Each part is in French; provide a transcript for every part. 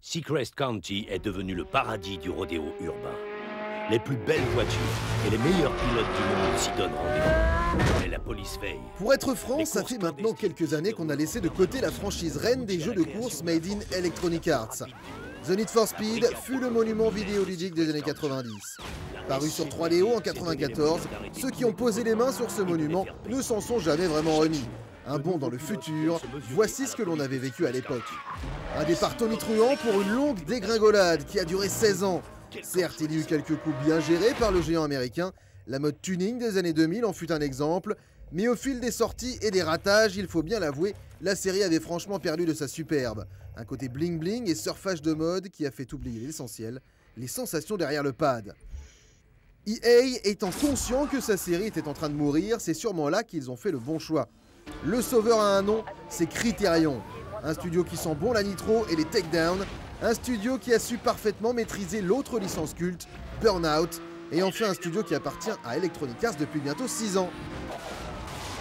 Seacrest County est devenu le paradis du rodéo urbain. Les plus belles voitures et les meilleurs pilotes du monde s'y donnent rendez-vous. Mais la police veille. Pour être franc, ça fait maintenant quelques années qu'on a laissé de côté la franchise reine des jeux de course made in Electronic Arts. The Need for Speed fut le monument vidéoludique des années 90. Paru sur 3DO en 94, ceux qui ont posé les mains sur ce monument ne s'en sont jamais vraiment remis. Un bond dans le futur, voici ce que l'on avait vécu à l'époque. Un départ tonitruant pour une longue dégringolade qui a duré 16 ans. Certes, il y eut quelques coups bien gérés par le géant américain, la mode tuning des années 2000 en fut un exemple, mais au fil des sorties et des ratages, il faut bien l'avouer, la série avait franchement perdu de sa superbe. Un côté bling bling et surfage de mode qui a fait oublier l'essentiel, les sensations derrière le pad. EA étant conscient que sa série était en train de mourir, c'est sûrement là qu'ils ont fait le bon choix. Le sauveur a un nom, c'est Criterion. Un studio qui sent bon la nitro et les takedowns. Un studio qui a su parfaitement maîtriser l'autre licence culte, Burnout. Et enfin un studio qui appartient à Electronic Arts depuis bientôt 6 ans.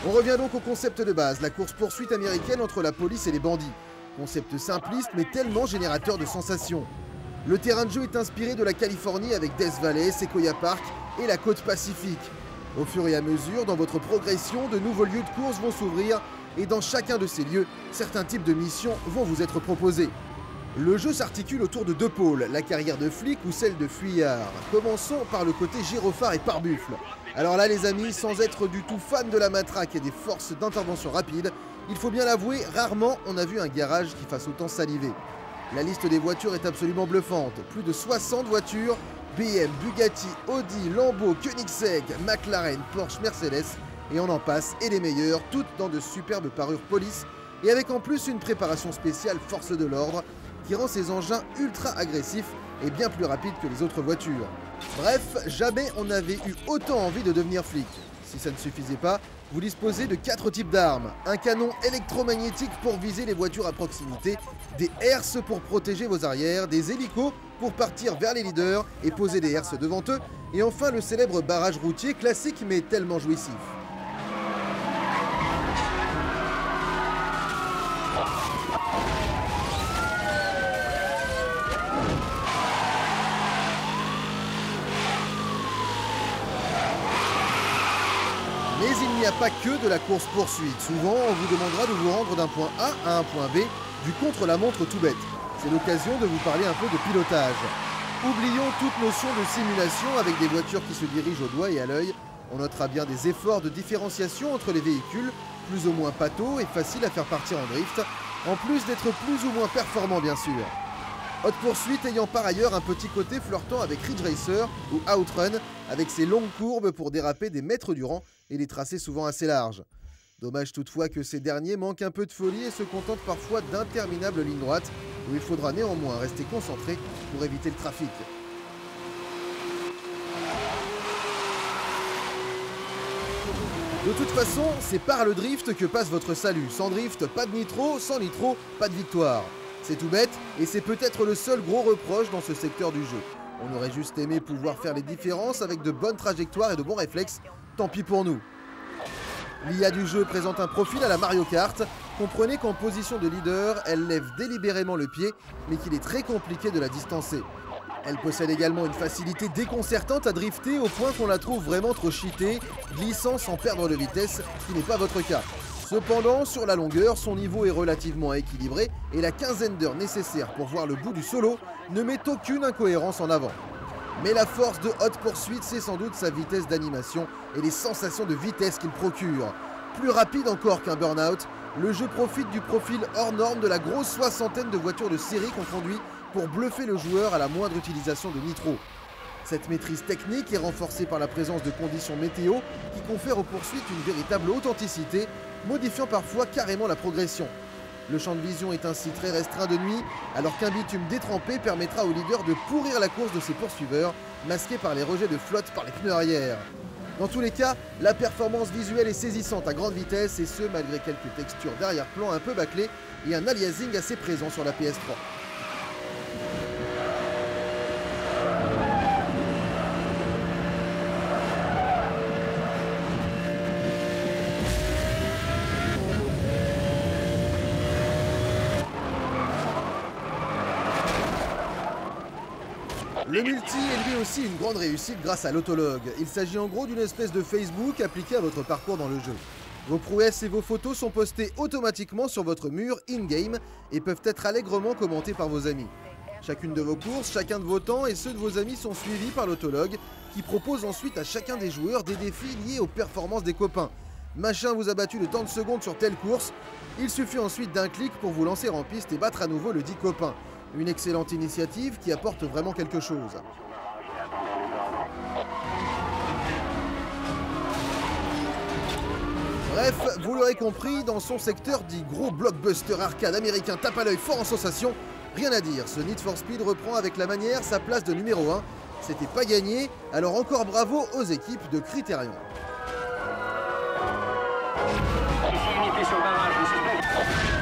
On revient donc au concept de base, la course-poursuite américaine entre la police et les bandits. Concept simpliste mais tellement générateur de sensations. Le terrain de jeu est inspiré de la Californie avec Death Valley, Sequoia Park et la côte pacifique. Au fur et à mesure, dans votre progression, de nouveaux lieux de course vont s'ouvrir et dans chacun de ces lieux, certains types de missions vont vous être proposés. Le jeu s'articule autour de deux pôles, la carrière de flic ou celle de fuyard. Commençons par le côté gyrophare et pare-buffle. Alors là les amis, sans être du tout fan de la matraque et des forces d'intervention rapide, il faut bien l'avouer, rarement on a vu un garage qui fasse autant saliver. La liste des voitures est absolument bluffante, plus de 60 voitures, BM, Bugatti, Audi, Lambo, Koenigsegg, McLaren, Porsche, Mercedes, et on en passe, et les meilleures, toutes dans de superbes parures police, et avec en plus une préparation spéciale force de l'ordre, qui rend ces engins ultra agressifs et bien plus rapides que les autres voitures. Bref, jamais on n'avait eu autant envie de devenir flic. Si ça ne suffisait pas, vous disposez de 4 types d'armes. Un canon électromagnétique pour viser les voitures à proximité, des herses pour protéger vos arrières, des hélicos pour partir vers les leaders et poser des herses devant eux, et enfin le célèbre barrage routier classique mais tellement jouissif. Mais il n'y a pas que de la course-poursuite. Souvent, on vous demandera de vous rendre d'un point A à un point B, du contre-la-montre tout bête. C'est l'occasion de vous parler un peu de pilotage. Oublions toute notion de simulation avec des voitures qui se dirigent au doigt et à l'œil. On notera bien des efforts de différenciation entre les véhicules, plus ou moins pâteaux et faciles à faire partir en drift, en plus d'être plus ou moins performants bien sûr. Hot Pursuit ayant par ailleurs un petit côté flirtant avec Ridge Racer ou Outrun, avec ses longues courbes pour déraper des mètres durant et des tracés souvent assez larges. Dommage toutefois que ces derniers manquent un peu de folie et se contentent parfois d'interminables lignes droites, où il faudra néanmoins rester concentré pour éviter le trafic. De toute façon, c'est par le drift que passe votre salut. Sans drift, pas de nitro, sans nitro, pas de victoire. C'est tout bête, et c'est peut-être le seul gros reproche dans ce secteur du jeu. On aurait juste aimé pouvoir faire les différences avec de bonnes trajectoires et de bons réflexes, tant pis pour nous. L'IA du jeu présente un profil à la Mario Kart. Comprenez qu'en position de leader, elle lève délibérément le pied, mais qu'il est très compliqué de la distancer. Elle possède également une facilité déconcertante à drifter au point qu'on la trouve vraiment trop cheatée, glissant sans perdre de vitesse, ce qui n'est pas votre cas. Cependant, sur la longueur, son niveau est relativement équilibré et la quinzaine d'heures nécessaires pour voir le bout du solo ne met aucune incohérence en avant. Mais la force de Hot Pursuit, c'est sans doute sa vitesse d'animation et les sensations de vitesse qu'il procure. Plus rapide encore qu'un Burnout, le jeu profite du profil hors norme de la grosse soixantaine de voitures de série qu'on conduit pour bluffer le joueur à la moindre utilisation de nitro. Cette maîtrise technique est renforcée par la présence de conditions météo qui confèrent aux poursuites une véritable authenticité, modifiant parfois carrément la progression. Le champ de vision est ainsi très restreint de nuit, alors qu'un bitume détrempé permettra au leader de pourrir la course de ses poursuiveurs, masqués par les rejets de flotte par les pneus arrière. Dans tous les cas, la performance visuelle est saisissante à grande vitesse, et ce malgré quelques textures d'arrière-plan un peu bâclées et un aliasing assez présent sur la PS3. Le multi est lui aussi une grande réussite grâce à l'autologue. Il s'agit en gros d'une espèce de Facebook appliqué à votre parcours dans le jeu. Vos prouesses et vos photos sont postées automatiquement sur votre mur in-game et peuvent être allègrement commentées par vos amis. Chacune de vos courses, chacun de vos temps et ceux de vos amis sont suivis par l'autologue qui propose ensuite à chacun des joueurs des défis liés aux performances des copains. Machin vous a battu de tant de secondes sur telle course, il suffit ensuite d'un clic pour vous lancer en piste et battre à nouveau le dit copain. Une excellente initiative qui apporte vraiment quelque chose. Bref, vous l'aurez compris, dans son secteur dit gros blockbuster arcade américain tape à l'œil fort en sensation, rien à dire, ce Need for Speed reprend avec la manière sa place de numéro 1. C'était pas gagné, alors encore bravo aux équipes de Criterion. Ici unité sur barrage, s'il vous plaît.